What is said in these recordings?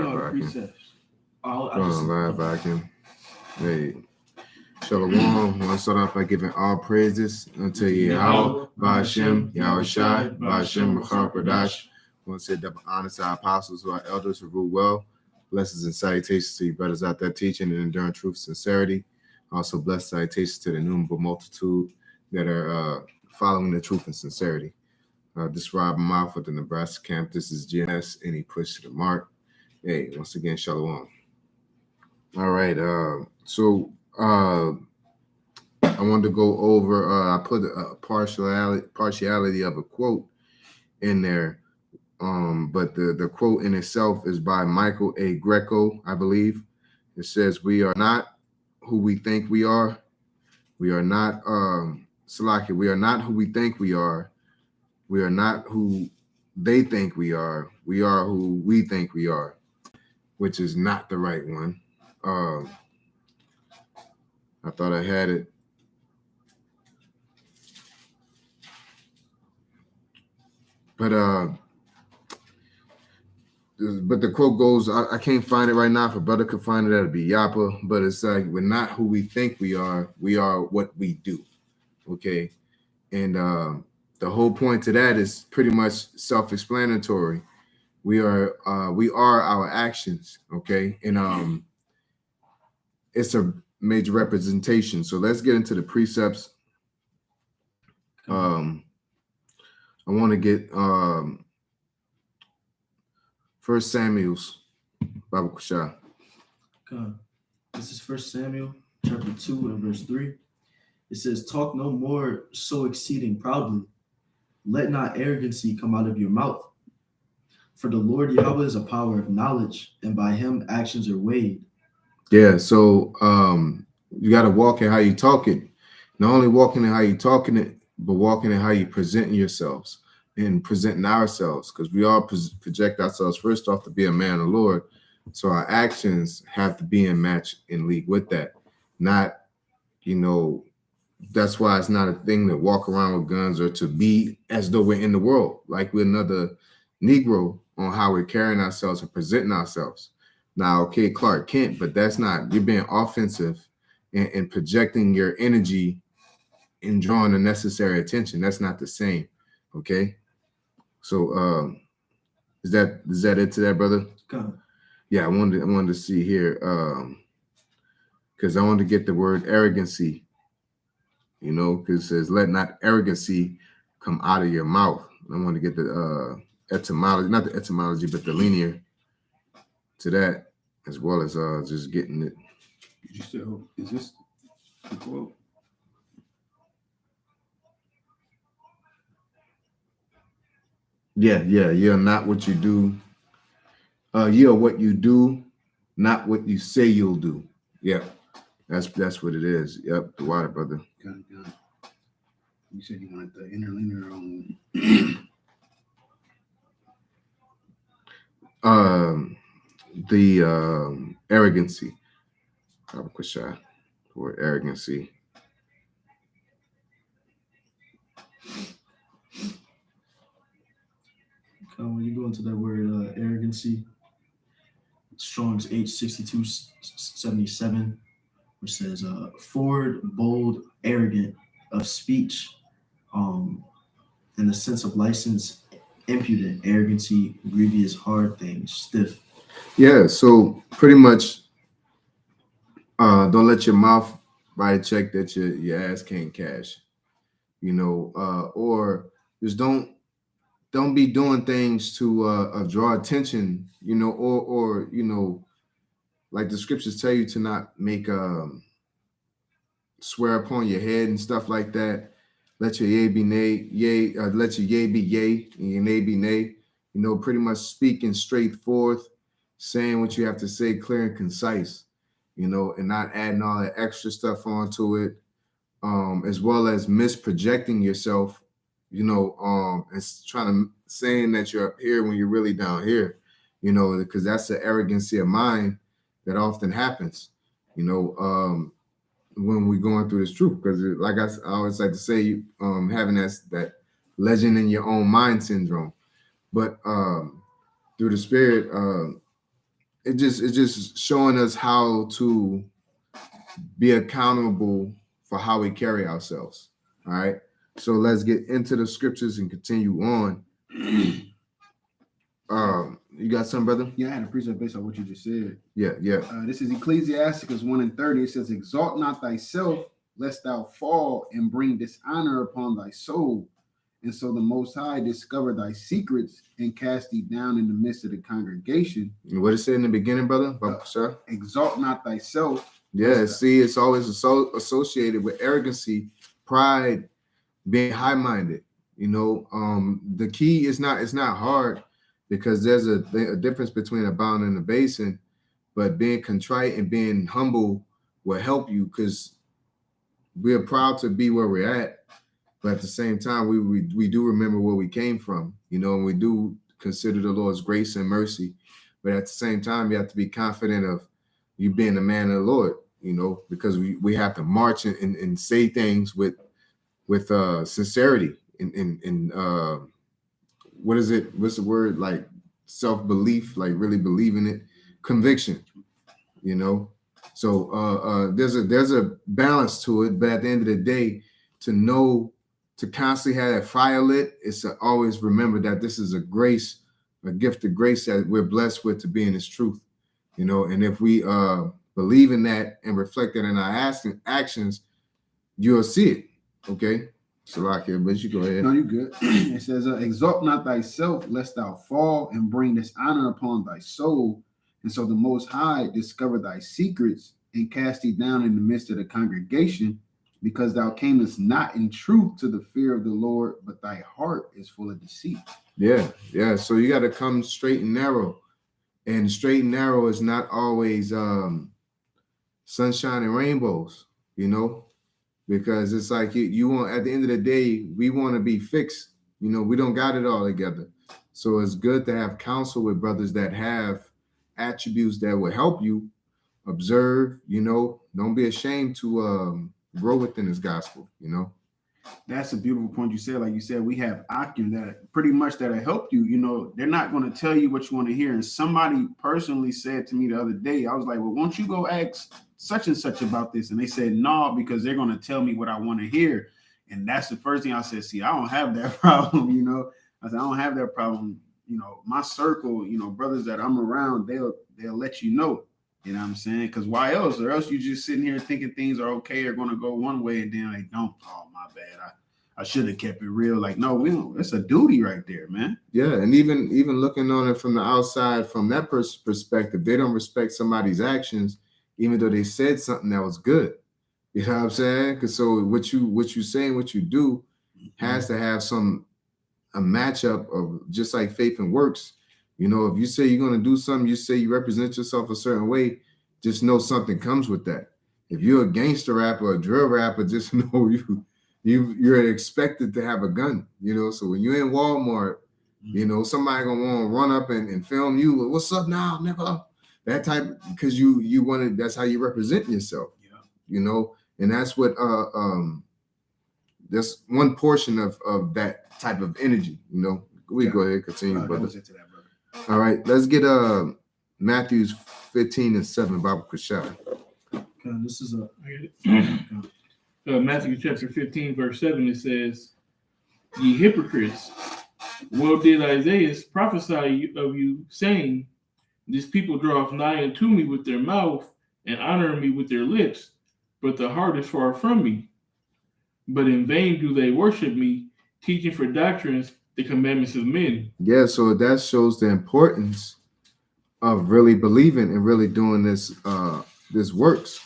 live vacuum. precepts. I'll Going just on live vacuum. Hey, Shalom. Want to start off by giving all praises unto Yahweh, Ba'ashem, Yahweh Shai, Ba'ashem, Machar Kodash. Want to say double honor to our apostles, who are elders who rule well. Blessings and salutations to you brothers out there teaching and enduring truth, sincerity. Also, blessed salutations to the innumerable multitude that are following the truth and sincerity. This is Rob Mouth with the Nebraska camp. This is GNS, and he pushed to the mark. Hey, once again, Shalom. All right. So I wanted to go over. I put a partiality of a quote in there, but the quote in itself is by Michael A. Greco, I believe. It says, "We are not who we think we are. We are not Salaki. We are not who we think we are. We are not who they think we are. We are who we think we are," which is not the right one. I thought I had it. But the quote goes, I can't find it right now. If a brother could find it, that'd be Yapa. But it's like, we're not who we think we are what we do. Okay. And the whole point to that is pretty much self-explanatory. We are our actions. Okay. And it's a major representation. So let's get into the precepts. I want to get 1 Samuel's Bible Kushah. This is 1 Samuel chapter 2 and verse 3. It says, "Talk no more so exceeding proudly. Let not arrogancy come out of your mouth. For the Lord Yahweh is a power of knowledge, and by him actions are weighed." Yeah, so you got to walk in how you talk it. Not only walking in how you talking it, but walking in how you presenting yourselves and presenting ourselves, because we all project ourselves first off to be a man of the Lord. So our actions have to be in match in league with that. Not, that's why it's not a thing to walk around with guns or to be as though we're in the world, like we're another Negro on how we're carrying ourselves and presenting ourselves. Now, okay, Clark Kent, but that's not, you're being offensive and projecting your energy and drawing the necessary attention. That's not the same. Okay. So is that it to that, brother? Yeah, I wanted to see here, because I wanted to get the word arrogancy, because it says, "Let not arrogancy come out of your mouth." I want to get the etymology, not the etymology, but the linear to that, as well as just getting it. Is this the quote? Yeah, you're not what you do. You're what you do, not what you say you'll do. Yeah, that's what it is. Yep, the water, brother. Got it. You said you wanted the interlinear on the arrogancy. I have a question for arrogancy. When you go into that word arrogancy, Strong's H6277, which says forward, bold, arrogant of speech, in the sense of license, impudent, arrogancy, grievous, hard things, stiff. Yeah, so pretty much don't let your mouth write a check that your ass can't cash, or just don't be doing things to draw attention, or like the scriptures tell you to not make swear upon your head and stuff like that. Let your yea be nay, let your yea be yea and your nay be nay. Pretty much speaking straight forth, saying what you have to say, clear and concise, and not adding all that extra stuff onto it, as well as misprojecting yourself, and trying to saying that you're up here when you're really down here, because that's the arrogancy of mind that often happens, when we're going through this truth. Because like I always like to say, having that legend in your own mind syndrome. But through the spirit, it's just showing us how to be accountable for how we carry ourselves. All right. So let's get into the scriptures and continue on. You got some, brother? Yeah, I had a precept based on what you just said. Yeah. This is Ecclesiasticus 1:30. It says, "Exalt not thyself, lest thou fall and bring dishonor upon thy soul. And so the Most High discover thy secrets and cast thee down in the midst of the congregation." What it said in the beginning, brother? Sir? Exalt not thyself. Yeah, see, it's always associated with arrogancy, pride, being high-minded. You know, the key is it's not hard, because there's a difference between abounding and abasing, but being contrite and being humble will help you, because we're proud to be where we're at, but at the same time, we do remember where we came from, you know, and we do consider the Lord's grace and mercy. But at the same time, you have to be confident of you being a man of the Lord, you know, because we have to march and say things with sincerity and what is it? What's the word? Like self-belief, like really believing it, conviction, you know. So there's a balance to it, but at the end of the day, to constantly have that fire lit, it's to always remember that this is a grace, a gift of grace that we're blessed with to be in His truth, you know. And if we believe in that and reflect it in our actions, you'll see it. Okay. So like here, but you go ahead. No, you good. It says, "Exalt not thyself, lest thou fall and bring dishonor upon thy soul. And so the Most High discover thy secrets and cast thee down in the midst of the congregation, because thou camest not in truth to the fear of the Lord, but thy heart is full of deceit." Yeah. So you got to come straight and narrow. And straight and narrow is not always sunshine and rainbows, you know. Because it's like you want, at the end of the day, we want to be fixed. You know, we don't got it all together. So it's good to have counsel with brothers that have attributes that will help you observe, you know. Don't be ashamed to grow within this gospel, you know. That's a beautiful point you said. Like you said, we have Akim that pretty much that'll help you. You know, they're not going to tell you what you want to hear. And somebody personally said to me the other day, I was like, "Well, won't you go ask such and such about this?" And they said, "No, because they're going to tell me what I want to hear." And that's the first thing I said. See, I don't have that problem. You know, I said, I don't have that problem. You know, my circle, you know, brothers that I'm around, they'll let you know. You know what I'm saying? Because why else? Or else you just sitting here thinking things are okay or going to go one way, and then they don't. Oh, my bad. I should have kept it real. Like, no, we don't. It's a duty right there, man. Yeah, and even looking on it from the outside, from that person's perspective, they don't respect somebody's actions, even though they said something that was good. You know what I'm saying? Because so what you say and what you do has to have a matchup of, just like faith and works. You know, if you say you're going to do something, you say you represent yourself a certain way, just know something comes with that. If you're a gangster rapper or a drill rapper, just know you're expected to have a gun, you know. So when you're in Walmart, you know, somebody gonna want to run up and film you. "What's up now, nigga?" That type, because you wanted, that's how you represent yourself. Yeah. You know, and that's what that's one portion of that type of energy, you know. We go ahead, continue, brother. That was into that, brother. All right, let's get Matthew 15:7, Bible Kushai. Okay, this is Matthew chapter 15, verse 7, it says, "Ye hypocrites, well did Isaiah prophesy of you, saying, This people draweth nigh unto me with their mouth, and honor me with their lips, but the heart is far from me. But in vain do they worship me, teaching for doctrines the commandments of men." Yeah, so that shows the importance of really believing and really doing these works.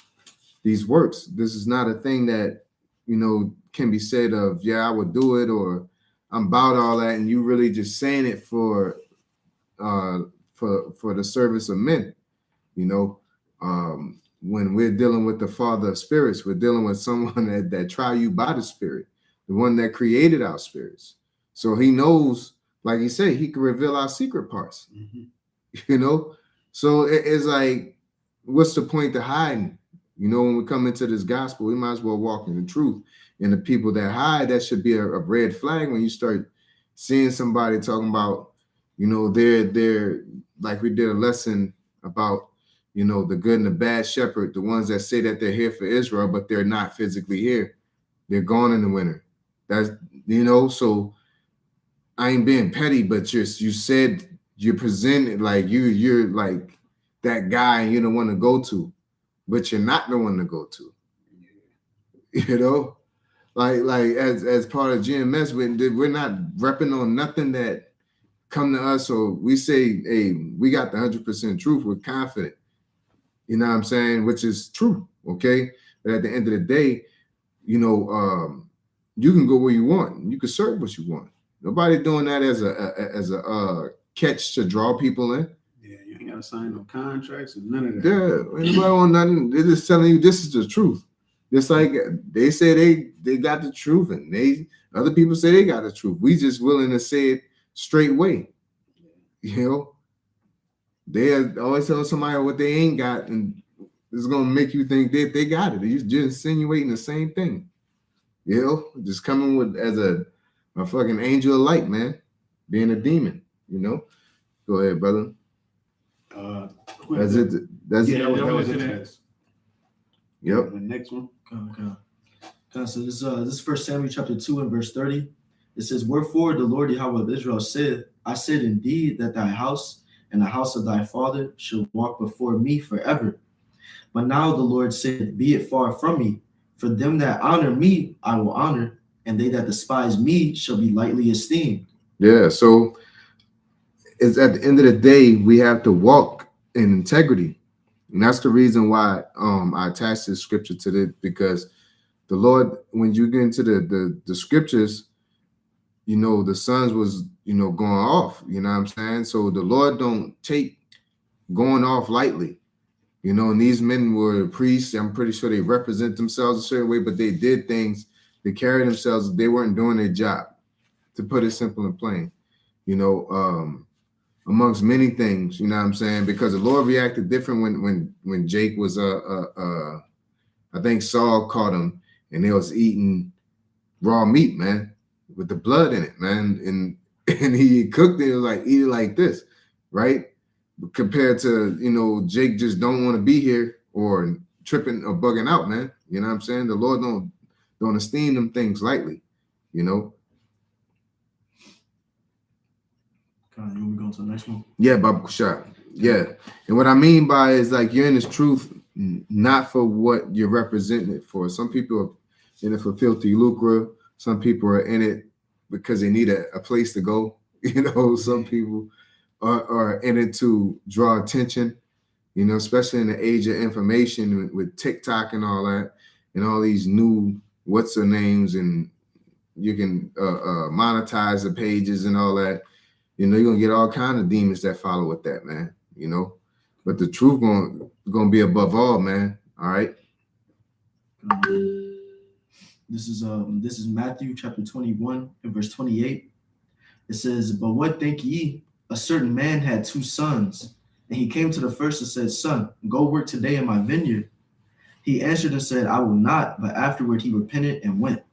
This is not a thing that, you know, can be said of, "Yeah, I would do it," or "I'm about all that," and you really just saying it for the service of men. You know, when we're dealing with the Father of spirits, we're dealing with someone that try you by the Spirit, the one that created our spirits. So He knows, like He said, He can reveal our secret parts. Mm-hmm. You know, so it's like, what's the point to hiding? You know, when we come into this gospel, we might as well walk in the truth. And the people that hide, that should be a red flag when you start seeing somebody talking about, you know, they're like we did a lesson about, you know, the good and the bad shepherd, the ones that say that they're here for Israel, but they're not physically here. They're gone in the winter. That's, you know, so I ain't being petty, but you said you're presented like you're like that guy and you're the one to go to, but you're not the one to go to. You know, like as part of GMS, we're not repping on nothing that come to us, or we say, hey, we got the 100% truth. We're confident. You know what I'm saying? Which is true. Okay. But at the end of the day, you know, you can go where you want. You can serve what you want. Nobody doing that as a catch to draw people in. Yeah, you ain't gotta sign no contracts and none of that. Yeah, anybody want nothing? They're just telling you this is the truth. Just like they say they got the truth, and other people say they got the truth. We just willing to say it straight way. You know, they always tell somebody what they ain't got, and it's gonna make you think that they got it. You're just insinuating the same thing. You know, just coming with as a fucking angel of light, man, being a demon. You know, go ahead, brother. That's it. That's Yeah, it. that was it. it. Yep. The next one. Okay. So this is 1 Samuel chapter 2 and verse 30. It says, "Wherefore the Lord Yahweh of Israel said, I said indeed that thy house and the house of thy father shall walk before me forever. But now the Lord said, Be it far from me, for them that honor me I will honor, and they that despise me shall be lightly esteemed." Yeah. So it's at the end of the day, we have to walk in integrity. And that's the reason why I attached this scripture to this, because the Lord, when you get into the scriptures, you know, the sons was, you know, going off, you know what I'm saying? So the Lord don't take going off lightly, you know, and these men were priests. I'm pretty sure they represent themselves a certain way, but they did things, they carried themselves, they weren't doing their job, to put it simple and plain, you know, amongst many things, you know what I'm saying? Because the Lord reacted different when Jake was I think Saul caught him and they was eating raw meat, man, with the blood in it, man. And he cooked it, like, eat it like this, right? Compared to, you know, Jake just don't want to be here or tripping or bugging out, man. You know what I'm saying? The Lord don't esteem them things lightly, you know. You want me to go on to the next one? Yeah, Baba Kushab. Yeah. And what I mean by is like you're in this truth not for what you're representing it for. Some people are in it for filthy lucre. Some people are in it because they need a place to go. You know, some people are in it to draw attention, you know, especially in the age of information with TikTok and all that, and all these new what's their names, and you can monetize the pages and all that. You know, you're gonna get all kind of demons that follow with that, man. You know, but the truth gonna be above all, man. All right. This is Matthew chapter 21 and verse 28. It says, "But what think ye? A certain man had 2 sons, and he came to the first and said, Son, go work today in my vineyard. He answered and said, I will not. But afterward he repented and went.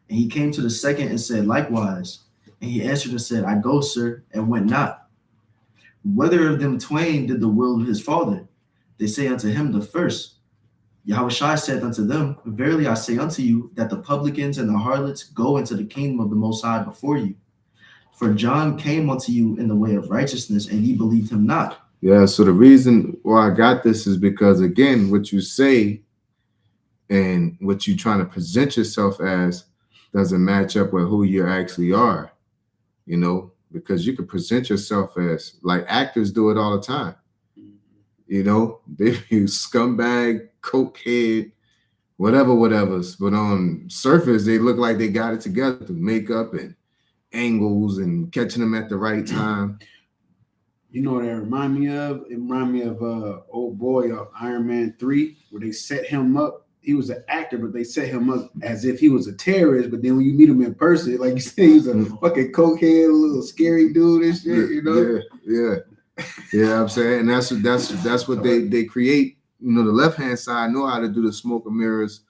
And he came to the second and said likewise. And he answered and said, I go, sir, and went not. Whether of them twain did the will of his father? They say unto him, the first. Yahushua said unto them, Verily I say unto you, that the publicans and the harlots go into the kingdom of the Most High before you. For John came unto you in the way of righteousness, and ye believed him not." Yeah, so the reason why I got this is because, again, what you say and what you're trying to present yourself as doesn't match up with who you actually are, you know, because you could present yourself as, like actors do it all the time. You know, they use scumbag, cokehead, whatever's, but on surface, they look like they got it together through makeup and angles and catching them at the right time. You know what that remind me of? It remind me of old boy of Iron Man 3, where they set him up. He was an actor, but they set him up as if he was a terrorist. But then when you meet him in person, like you say, he's a fucking cokehead, little scary dude and shit, you know? Yeah. I'm saying, and that's what they create. You know, the left-hand side know how to do the smoke and mirrors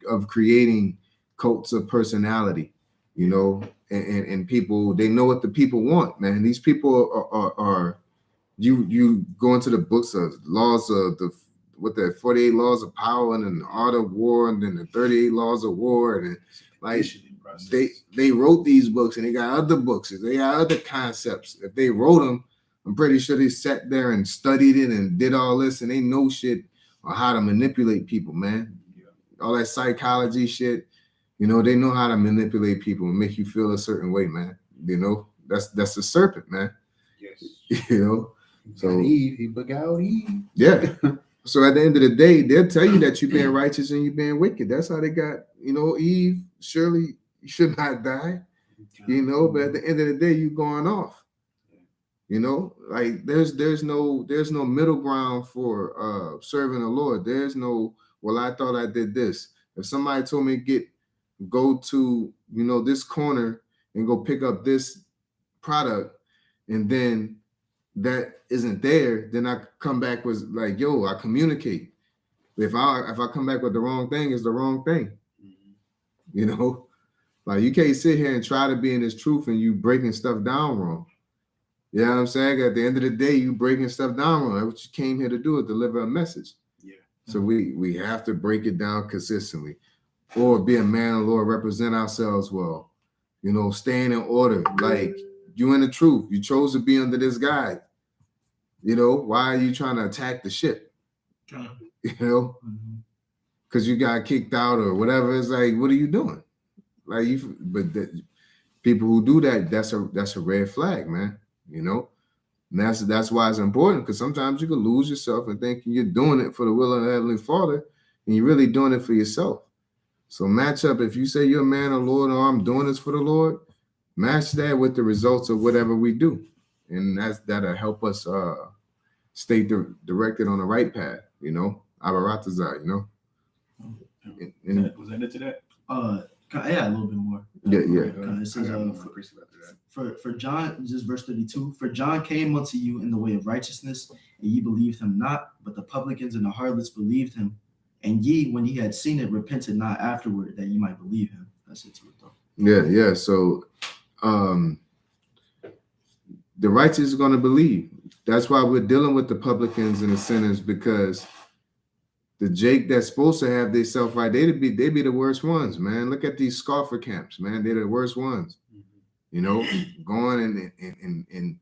of creating cults of personality, you know, and people, they know what the people want, man. These people are you go into the books of laws of the 48 laws of power and then the art of war and then the 38 laws of war and like they wrote these books and they got other books, they got other concepts. If they wrote them, I'm pretty sure they sat there and studied it and did all this and they know shit on how to manipulate people, man. All that psychology shit, you know, they know how to manipulate people and make you feel a certain way, man. You know, that's the serpent, man. Yes. You know, so Eve, he begot Eve. yeah. So at the end of the day, they'll tell you that you're being righteous and you're being wicked. That's how they got, you know, Eve. Surely you should not die, you know. But at the end of the day, you going off. You know, like there's no middle ground for serving the Lord. There's no, well, I thought I did this. If somebody told me go to, you know, this corner and go pick up this product, and then that isn't there, then I come back with like, yo, I communicate. If I come back with the wrong thing, it's the wrong thing. You know, like you can't sit here and try to be in this truth and you breaking stuff down wrong. You know what I'm saying? At the end of the day, you breaking stuff down wrong. That's what you came here to do, is deliver a message. Yeah. So we have to break it down consistently, or be a man of the Lord, represent ourselves well. You know, staying in order. Like you in the truth. You chose to be under this guy. You know, why are you trying to attack the ship? You know, because you got kicked out or whatever. It's like, what are you doing? Like people who do that, that's a red flag, man. You know, and that's why it's important, because sometimes you can lose yourself and thinking you're doing it for the will of the Heavenly Father, and you're really doing it for yourself. So match up. If you say you're a man of the Lord, or I'm doing this for the Lord, match that with the results of whatever we do, and that'll help us stay directed on the right path. You know, Abaratazai, you know. Was that it to that? Yeah, a little bit more. Yeah. It says, for John, just verse 32, for John came unto you in the way of righteousness, and ye believed him not, but the publicans and the harlots believed him. And ye, when ye had seen it, repented not afterward, that ye might believe him. That's it to it though. Yeah. So the righteous are going to believe. That's why we're dealing with the publicans and the sinners, because the Jake that's supposed to have their self right, they be the worst ones, man. Look at these scoffer camps, man. They're the worst ones. You know, going and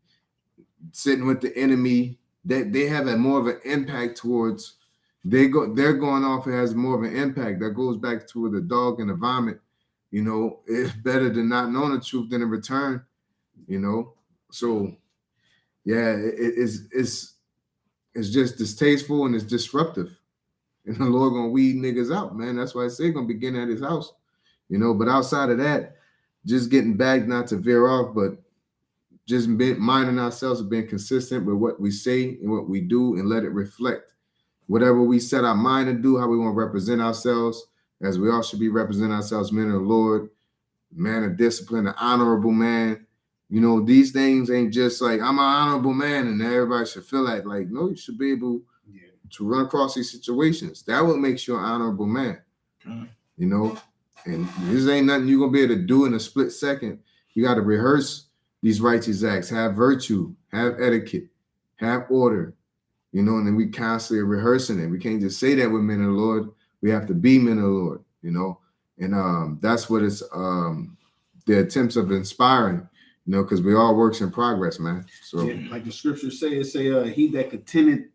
sitting with the enemy. They have more of an impact towards. They're going off. It has more of an impact. That goes back to the dog and the vomit. You know, it's better to not know the truth than in return. You know, so yeah, it's just distasteful and it's disruptive. And the Lord gonna weed niggas out, man. That's why I say gonna begin at his house, you know. But outside of that, just getting back, not to veer off, but just minding ourselves of being consistent with what we say and what we do, and let it reflect whatever we set our mind to do, how we want to represent ourselves, as we all should be representing ourselves, men of the Lord, man of discipline, an honorable man. You know, these things ain't just like, I'm an honorable man and everybody should feel that. Like, no, you should be able to run across these situations. That what makes you an honorable man. You know, and this ain't nothing you're gonna be able to do in a split second. You got to rehearse these righteous acts, have virtue, have etiquette, have order, you know, and then we constantly rehearsing it. We can't just say that we're men of the Lord. We have to be men of the Lord, you know, and that's what it's the attempts of inspiring, you know, because we all works in progress, man. So like the scriptures say, he that contended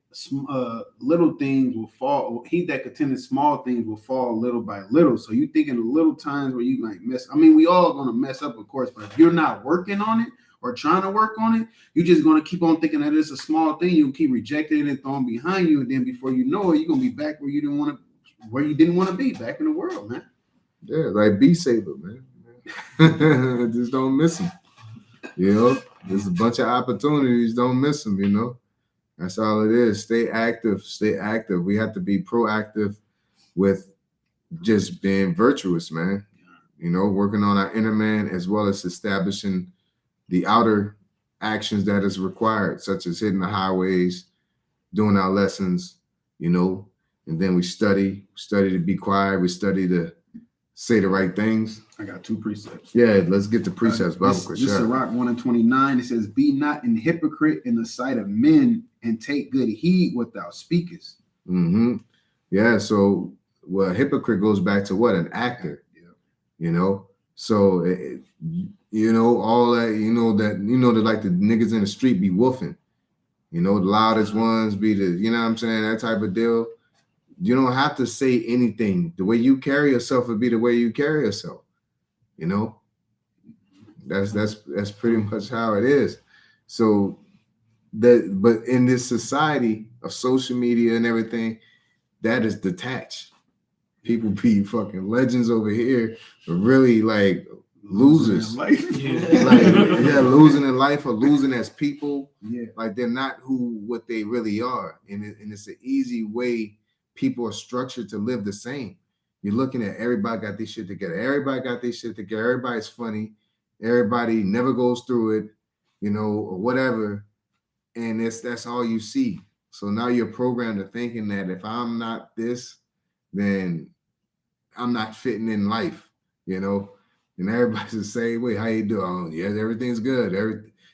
little things will fall. He that contended small things will fall little by little. So you thinking of little times where you like mess. I mean, we all gonna mess up, of course, but if you're not working on it or trying to work on it, you're just gonna keep on thinking that it's a small thing. You'll keep rejecting it and throwing behind you, and then before you know it, you're gonna be back where you didn't want to be, back in the world, man. Yeah, like be saver, man. Just don't miss them. You know, there's a bunch of opportunities. Don't miss them. You know. That's all it is. Stay active. Stay active. We have to be proactive with just being virtuous, man. You know, working on our inner man as well as establishing the outer actions that is required, such as hitting the highways, doing our lessons, you know, and then we study to be quiet. We study to say the right things. I got 2 precepts. Yeah, let's get the precepts. Bible This question. is Sirach 1:29. It says, "Be not an hypocrite in the sight of men, and take good heed what thou speakest." Mm-hmm. Yeah. So, well, hypocrite goes back to what? An actor. Yeah. You know. So, you know, all that. That like the niggas in the street be woofing. You know, the loudest ones be the. You know what I'm saying? That type of deal. You don't have to say anything. The way you carry yourself would be the way you carry yourself. You know. That's pretty much how it is. So but in this society of social media and everything, that is detached. People be fucking legends over here, but really like losers. in life. Losing in life or losing as people. Yeah. Like they're not what they really are. And it's an easy way people are structured to live the same. You're looking at everybody got this shit together. Everybody got this shit together. Everybody's funny. Everybody never goes through it, or whatever. And that's all you see. So now you're programmed to thinking that if I'm not this, then I'm not fitting in life, And everybody's the same way. How you doing? Oh, yeah, everything's good.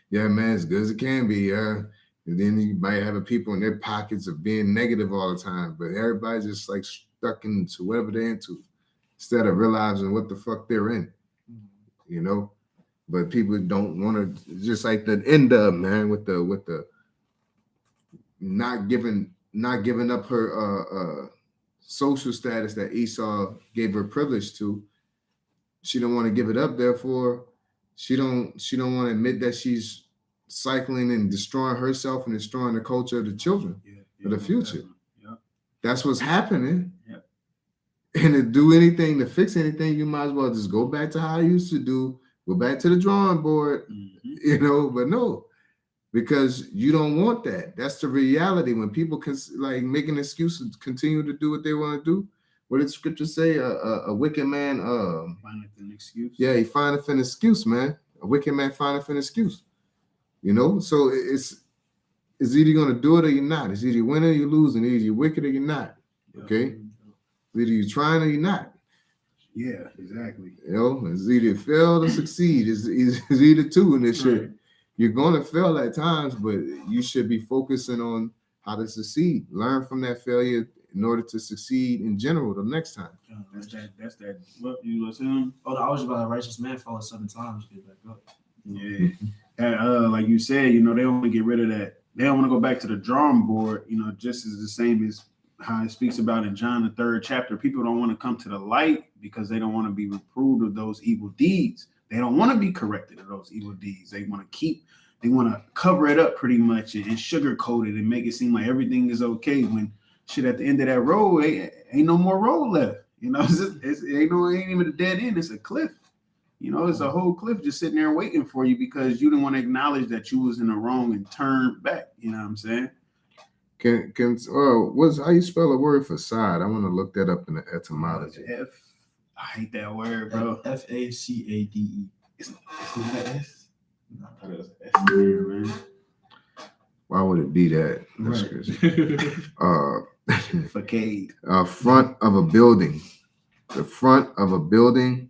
Yeah, man, as good as it can be. Yeah. And then you might have people in their pockets of being negative all the time, but everybody's just like stuck into whatever they're into instead of realizing what the fuck they're in, But people don't want to, just like the end of, man, with the not giving up her social status that Esau gave her privilege to. She don't want to give it up. Therefore, she don't want to admit that she's cycling and destroying herself and destroying the culture of the children of the future. Yeah. That's what's happening. Yeah. And to do anything, to fix anything, you might as well just go back to how I used to do. Go back to the drawing board, but no, because you don't want that. That's the reality. When people can like making excuses, continue to do what they want to do. What did the scripture say? A wicked man, findeth an excuse. Yeah, he findeth an excuse, man. A wicked man findeth an excuse. So it's either you're gonna do it or you're not. It's either you win or you lose, and either you're wicked or you're not. Okay, either you're trying or you're not. Yeah, exactly. It's either fail or succeed. It's either two in this shit. You're gonna fail at times, but you should be focusing on how to succeed. Learn from that failure in order to succeed in general the next time. That's that. What you listen? Oh, I was about a righteous man fall 7 times, get back up. Yeah. Like you said, they want to get rid of that. They don't want to go back to the drawing board, just as the same as how it speaks about in John, the 3rd chapter. People don't want to come to the light because they don't want to be reproved of those evil deeds. They don't want to be corrected of those evil deeds. They want to cover it up pretty much and sugarcoat it and make it seem like everything is okay when shit at the end of that road ain't no more road left. It ain't even a dead end. It's a cliff. It's a whole cliff just sitting there waiting for you because you didn't want to acknowledge that you was in the wrong and turn back. You know what I'm saying? How you spell a word facade? I want to look that up in the etymology. I hate that word, bro. Facade. It's not S. No, I thought it was S there, man. Why would it be that? That's crazy. Facade. Front of a building. The front of a building.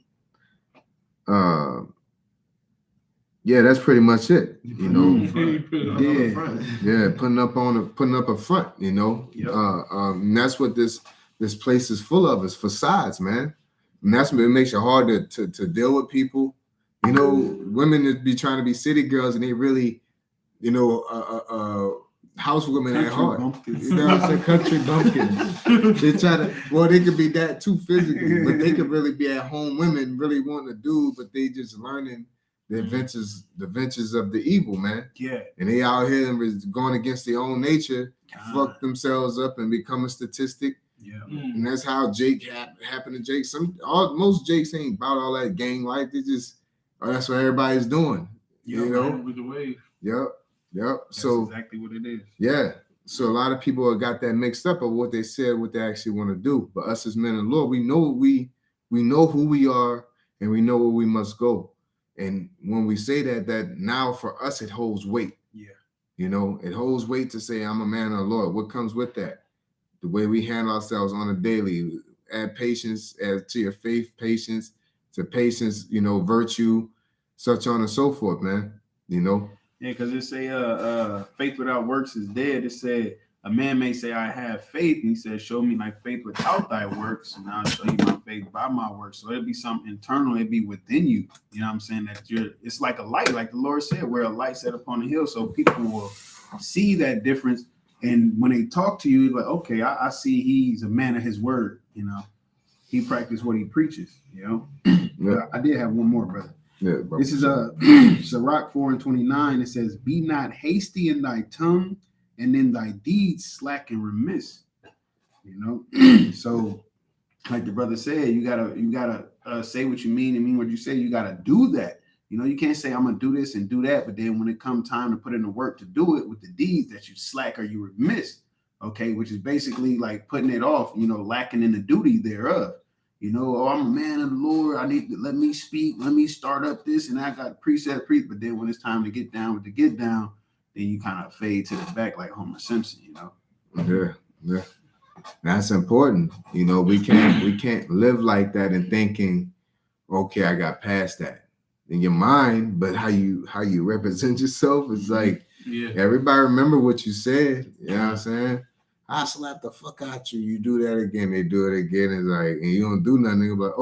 Yeah, that's pretty much it. Putting up a front. Yep. And that's what this place is full of, is facades, man. And that's what it makes it hard to deal with people. Women that be trying to be city girls and they really, house women at heart. Country bumpkins. They try to, they could be that too physically, but they could really be at home women really wanting to do, but they just learning the ventures of the evil, man. Yeah. And they out here and going against their own nature, fuck themselves up and become a statistic. Yeah. And that's how Jake happened to Jake. Most Jakes ain't about all that gang life. They just, that's what everybody's doing. With the wave. Yep. That's exactly what it is. Yeah. So a lot of people have got that mixed up of what they said, what they actually want to do. But us as men and Lord, we know who we are and we know where we must go. And when we say that now for us, it holds weight. Yeah. It holds weight to say, I'm a man of the Lord. What comes with that? The way we handle ourselves on a daily. Add patience, add to your faith, patience, to patience, virtue, such on and so forth, man. Yeah, because it say faith without works is dead. It said a man may say I have faith, and he said, show me like faith without thy works, and I'll show you my faith by my works. So it'll be something internal, it'll be within you. You know what I'm saying? That it's like a light, like the Lord said, where a light set upon the hill, so people will see that difference. And when they talk to you, like, okay, I see he's a man of his word, he practiced what he preaches, Yeah. I did have one more, brother. Yeah, This is Sirach 4:29. It says, be not hasty in thy tongue, and in thy deeds slack and remiss. So like the brother said, you gotta say what you mean and mean what you say. You gotta do that. You can't say I'm gonna do this and do that, but then when it comes time to put in the work to do it with the deeds, that you slack or you remiss, okay, which is basically like putting it off, lacking in the duty thereof. Oh, I'm a man of the Lord. I need to let me speak. Let me start up this, and I got precept. But then when it's time to get down with the get down, then you kind of fade to the back like Homer Simpson. Yeah. That's important. We can't live like that and thinking, okay, I got past that in your mind, but how you represent yourself is like, everybody remember what you said. You know what I'm saying? I slap the fuck out you. You do that again, they do it again. It's like, and you don't do nothing. But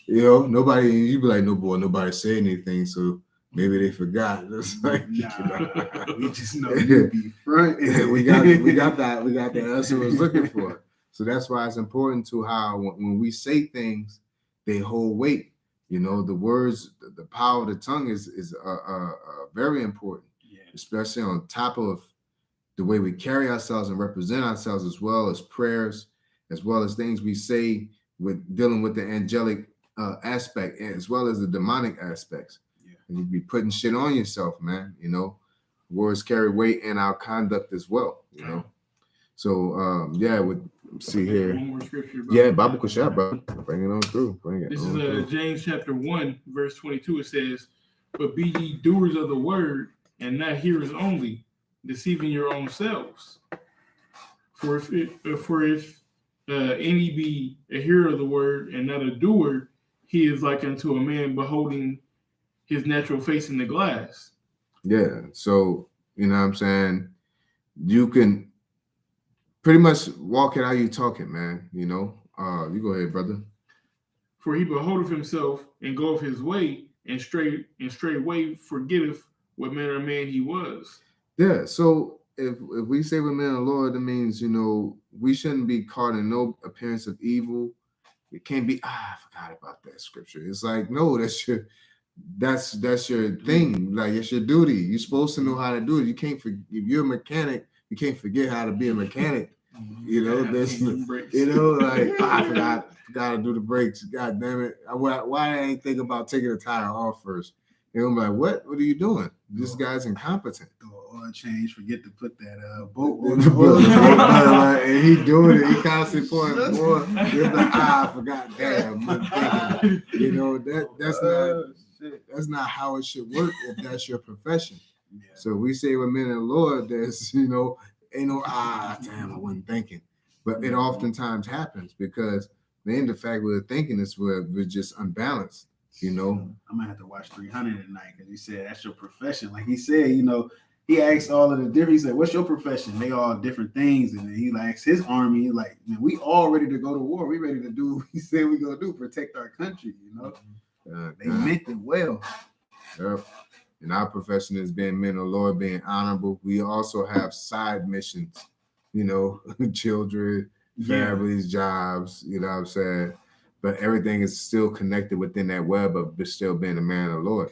nobody. You be like, no boy, nobody say anything, so maybe they forgot. It's like, we just know you be front. we got the answer we was looking for. So that's why it's important to how when we say things, they hold weight. The words, the power of the tongue is very important, especially on top of the way we carry ourselves and represent ourselves, as well as prayers, as well as things we say with dealing with the angelic aspect, as well as the demonic aspects. And you be putting shit on yourself, man. Words carry weight in our conduct as well. So see here. One more scripture. Yeah, Bible Kushab, bro. Bring it on through. This is James chapter 1, verse 22. It says, but be ye doers of the word, and not hearers only, deceiving your own selves. For if any be a hearer of the word and not a doer, he is like unto a man beholding his natural face in the glass. Yeah. So, what I'm saying? You can pretty much walk it how you talk it, man. You go ahead, brother. For he beholdeth himself and goeth his way, and straightway forgetteth what manner of man he was. Yeah, so if we say we're men of the Lord, that means, we shouldn't be caught in no appearance of evil. It can't be, I forgot about that scripture. It's like, no, that's your thing. Like, it's your duty. You're supposed to know how to do it. You can't if you're a mechanic, you can't forget how to be a mechanic. I forgot to do the brakes. God damn it. Why I ain't think about taking the tire off first? I'm like, what are you doing? This guy's incompetent. Oil change, forget to put that bolt on the oil. And he doing it. He constantly pouring more. I forgot. Damn, that's not how it should work if that's your profession. Yeah. So we say we're men of the Lord. There's ain't no damn, I wasn't thinking. But it oftentimes happens because then the fact we're thinking is we're just unbalanced. I'm gonna have to watch 300 tonight because he said that's your profession. Like he said, he asked all of the different. He said, "What's your profession?" They all different things, and then he likes his army. He's like, "Man, we all ready to go to war. We ready to do what he said we gonna do, protect our country." They meant it well. Yep. And our profession is being men of the Lord, being honorable. We also have side missions. Children, families, jobs. You know what I'm saying? But everything is still connected within that web of still being a man of the Lord.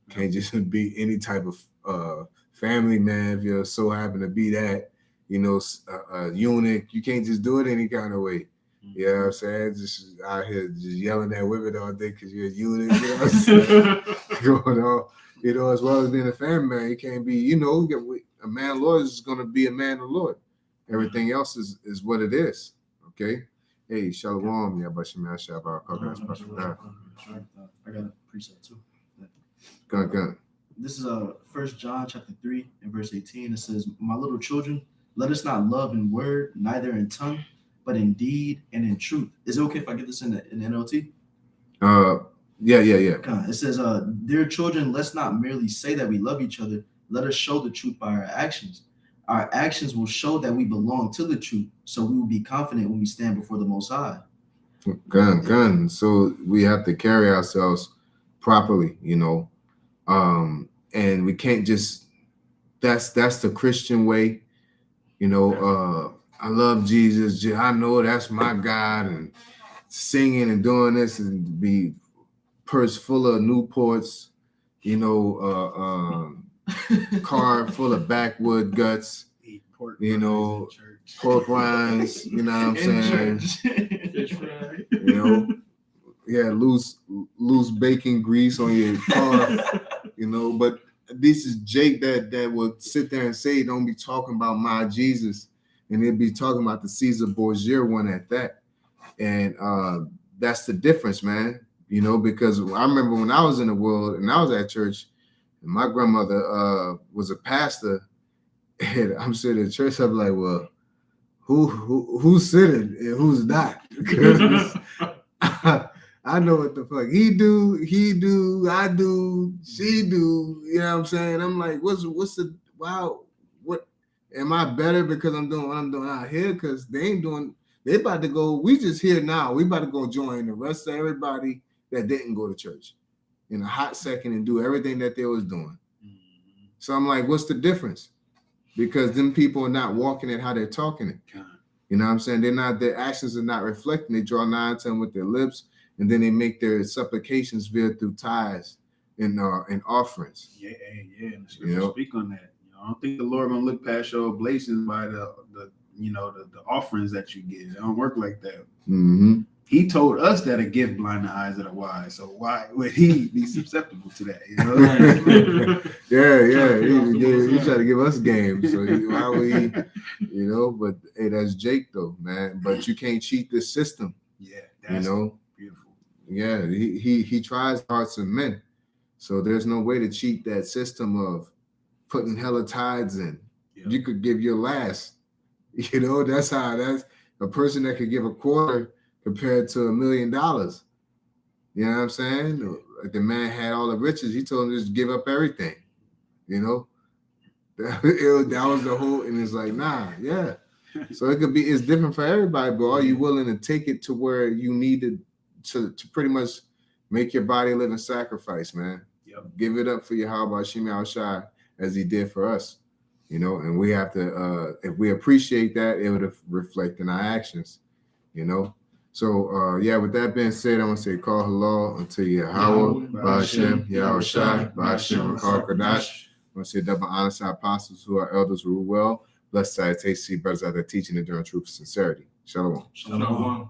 Can't just be any type of family man if you're so happen to be that, a eunuch. You can't just do it any kind of way. You know what I'm saying? Just out here just yelling at women all day because you're a eunuch. You know what I'm saying? Going on, as well as being a family man, you can't be, a man of the Lord is going to be a man of the Lord. Everything else is what it is. Okay? Hey, Shalom, Yabashim Shabbat. I got a precept too. Go on. This is 1 John chapter 3 and verse 18. It says, my little children, let us not love in word, neither in tongue, but in deed and in truth. Is it okay if I get this in the NLT? Yeah. It says, dear children, let's not merely say that we love each other. Let us show the truth by our actions. Our actions will show that we belong to the truth, so we will be confident when we stand before the Most High. Gun. So we have to carry ourselves properly, and we can't just. That's the Christian way, I love Jesus. I know that's my God, and singing and doing this and be purse full of Newports, car full of backwood guts, Eat pork You rinds know, in church. pork rinds, you know what I'm saying? Fish fry. Loose bacon grease on your car, but this is Jake that would sit there and say, don't be talking about my Jesus, and they'd be talking about the Caesar Borgia one at that. And that's the difference, man. Because I remember when I was in the world and I was at church, and my grandmother was a pastor, and I'm sitting in church, I'm like, well, who's sitting and who's not? Because I know what the fuck he do, I do, she do. You know what I'm saying? I'm like, what am I better because I'm doing what I'm doing out here? Because they about to go, we just here now. We about to go join the rest of everybody that didn't go to church in a hot second and do everything that they was doing. Mm-hmm. So I'm like, what's the difference? Because them people are not walking it how they're talking it. You know what I'm saying? Their actions are not reflecting. They draw nigh to them with their lips, and then they make their supplications veer through tithes and offerings. Yeah. And the scripture speak on that. I don't think the Lord gonna look past your oblations by the offerings that you give. It don't work like that. Mm-hmm. He told us that a gift blind the eyes of the wise. So why would he be susceptible to that? He tried to give us game. So why would he? But hey, that's Jake though, man. But you can't cheat this system. Yeah, that's beautiful. Yeah, he tries hearts of men. So there's no way to cheat that system of putting hella tithes in. Yeah. You could give your last. That's a person that could give a quarter compared to $1 million. You know what I'm saying? Like the man had all the riches. He told him to just give up everything. That was the whole, and it's like, nah, yeah. So it's different for everybody, but are you willing to take it to where you need to pretty much make your body a living sacrifice, man? Yep. Give it up for Yahweh Shem Yahushai as he did for us. And we have to, if we appreciate that, it would reflect in our actions, So, with that being said, I want to say, call hello unto Yahweh, Ba'ashem, Yahushai, Ba'ashem, Rakar Kadash. I want to say double honor to our apostles who are elders who rule well. Blessed salutations to brothers out there teaching and doing truth and sincerity. Shalom. Shalom.